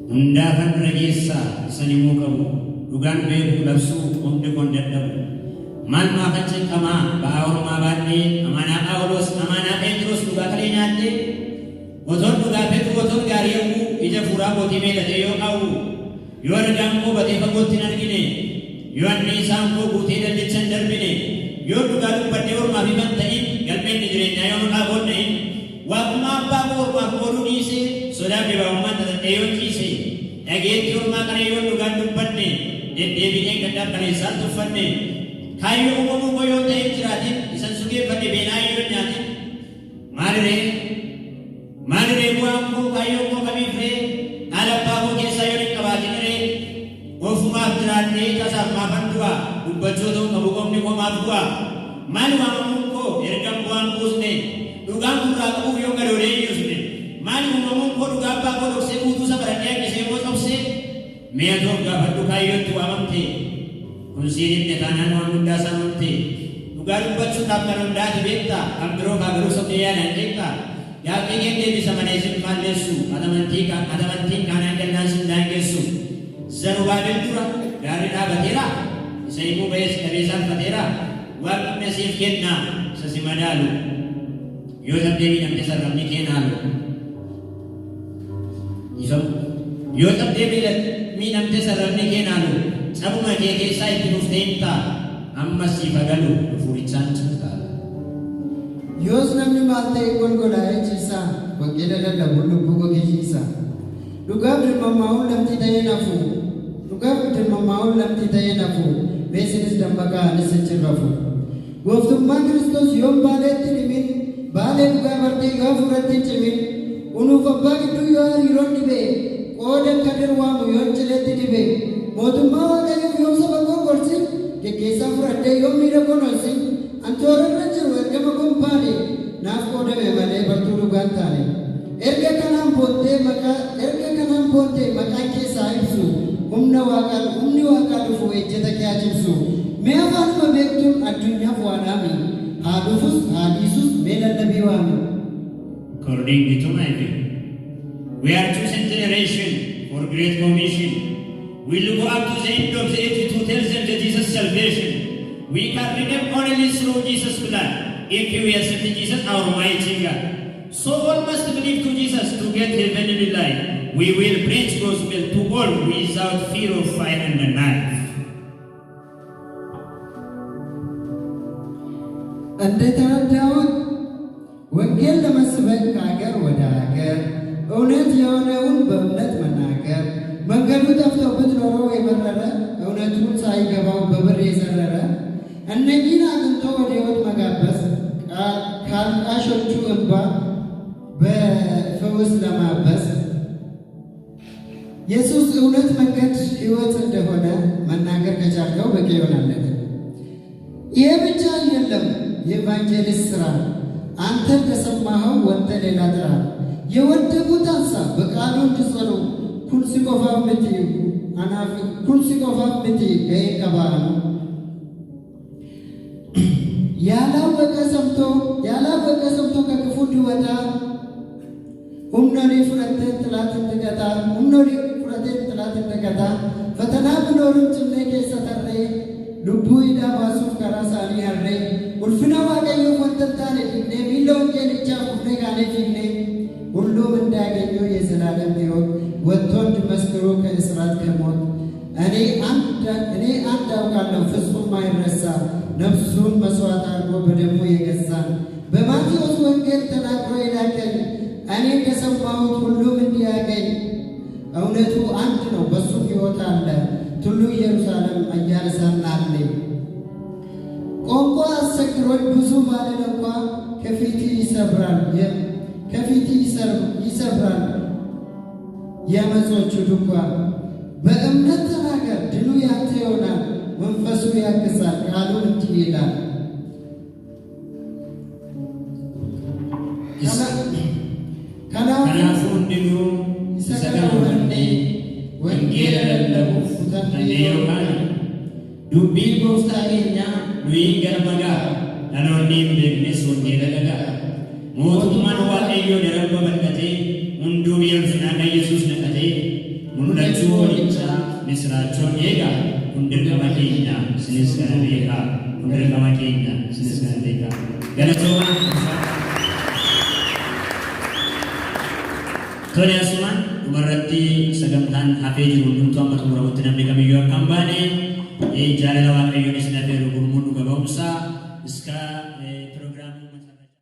Undakan regesa sanimu kamu dugan beku lapsu onde kondadamu mal makacin kama baawur mabani amana aulos amana Petrus duga kalinate boton duga Petrus boton gariyamu ija fura botime ladeyo au yorgammu bade fagotin argine yoanni samko butida lichan darbine yo duga dubbade or mabiman tayin galmen dijrenya yo qabonne waqma babur mahmuru ise soda be bawman tadeyo kise Ageti urma kanayon lugan dupanne, Devi kadar kanay satu fanne. Kayo umumu koyo tayo tiratin, isan sugi fanne benayo nyatin. Marire buangku kayo mo kami pre, alap pa ko kesa yorin kabatin re. Ofuma tirate kasar mapandua, ubadjodo kabukom ni ko mapua. Maluang ko ergam buangku sne, lugang pura ko yung karore yusne. Maluang ko lugang pa ko lokse utu sa barangay kasi Mea doga batu kayu tu amamte, kunsirin ne tanan wangunda samamte. Tugar batu tapkan unda dibenta, amdro kagru sokeya nanjeka. Ya pengen dia bisa manesin fallesu, adamanti kanan dan sindangesu. Zarubabil dura dari abatera, seimu bayas kebiasaan batera. Waktu nasib kenna sesimadalu. Yosef dewi nam desa ramni kenalu. Yosef dewi minam desa ramni kenalu. Sabu majeke sai pinustenta amma si pagalu furichan cita. Yos namni malte ikon godai cisa bageda dan dabulu bugo kisa. Duga bermamaul lam tidaya nafu. Duga bermamaul lam tidaya nafu. Besis dambaga nisecirafu. Goftumma Kristus yom balet tinimin balet duga berti gafurat cimin. Unu fabag tu yar iron dibe. Oden kader wamu yon celet dibe. Motumma wagayu yom sabago korsin. Ke kesa furade yom mira konosin. Antoran rancur erga kumpali naf kode memale berturu gantane erga kanam ponte maka ke saibsu umni wakal fu ejeta kya chipsu me afan ma bektum adunya wanami hadisus mela nabi wami. According to my view, we are chosen generation for great commission. We look up to the end of the age to tell them that Jesus' salvation. We can redeem only through Jesus' blood. If we accept Jesus, our mighty God. So all must believe to Jesus to get heavenly life. We will preach gospel to all without fear of fire and the knife. Andai Daud, wangel lemasbek kagar wadagar, unet yaoneun benet menagar, menggaru daftar betloro emarara, unet rut sai gabau beber ezarara. እነዚህን አግኝቶ ወደ ሕይወት መጋበዝ ካልቃሾቹ እንባ በፈውስ ለማበስ ኢየሱስ እውነት መንገድ ሕይወት እንደሆነ መናገር ከቻልከው በቂ ይሆናል። ይህ ብቻ አይደለም የኢቫንጀሊስት ስራ። አንተ እንደሰማኸው ወጥተ ሌላ ጥራ። የወደቁት አንሳ በቃሉ እንዲጸኑ ኩልሲ ቆፋም ምቲ ገይ ቀባሉ ያላወቀ ሰምቶ ከክፉ እንዲወጣ ሁምኖሪ ፍረቴን ጥላት እንድቀጣ ፈተና ብኖርም ጭኔ ኬሰተሬ ልቡ ኢዳ ባሱፍ ከራሳኒ ያሬ ኡልፍና ዋቀዮ ወንተንታኔ ፊግኔ ሚለውን ቄልቻ ኩፍኔ ጋኔ ፊግኔ ሁሉም እንዳያገኘው የዘላለም ሕይወት ወጥቶ እንዲመስክሩ ከእስራት ከሞት እኔ አንድ አውቃለሁ ፍጹም ማይረሳ ነፍሱን መስዋዕት አድርጎ በደሙ የገዛን በማቴዎስ ወንጌል ተናግሮ የላከኝ እኔ እንደሰማሁት ሁሉም እንዲያገኝ እውነቱ አንድ ነው፣ በሱ ሕይወት አለ። ቱሉ ኢየሩሳሌም እያነሳናለ ቋንቋ አስቸግሮኝ ብዙ ባልን እንኳ ከፊት ይሰብራል የአመጾቹ ድጓ። በእምነት ተናገር ድሉ ያንተ ይሆናል፣ መንፈሱ ያግዛል ቃሉን እንዲህ ይላል። Kanaafuu hundinuu isa kana hubannee Waaqayyo kana dubbii gooftaa keenya nuyi gara magaa dhaloonni hin beeknes wangeela dhagaa mootummaan Waaqayyoo darabba bal'atee hunduu biyya ulfinaa Yesuus naqatee mul'achuu walichaa misraachoon eegaa hundirqama keenya sinis kana beekaa hundirqama keenya sinis kana beekaa galatooma tole asumaan dhumarratti sagantaan hafee jiru hundumtuu amma xumuramutti namni kamiyyuu akka hin baane jaalala Waaqayyoon isin affeeru gurmuun dhuga ba'umsaa iska pirogiraamii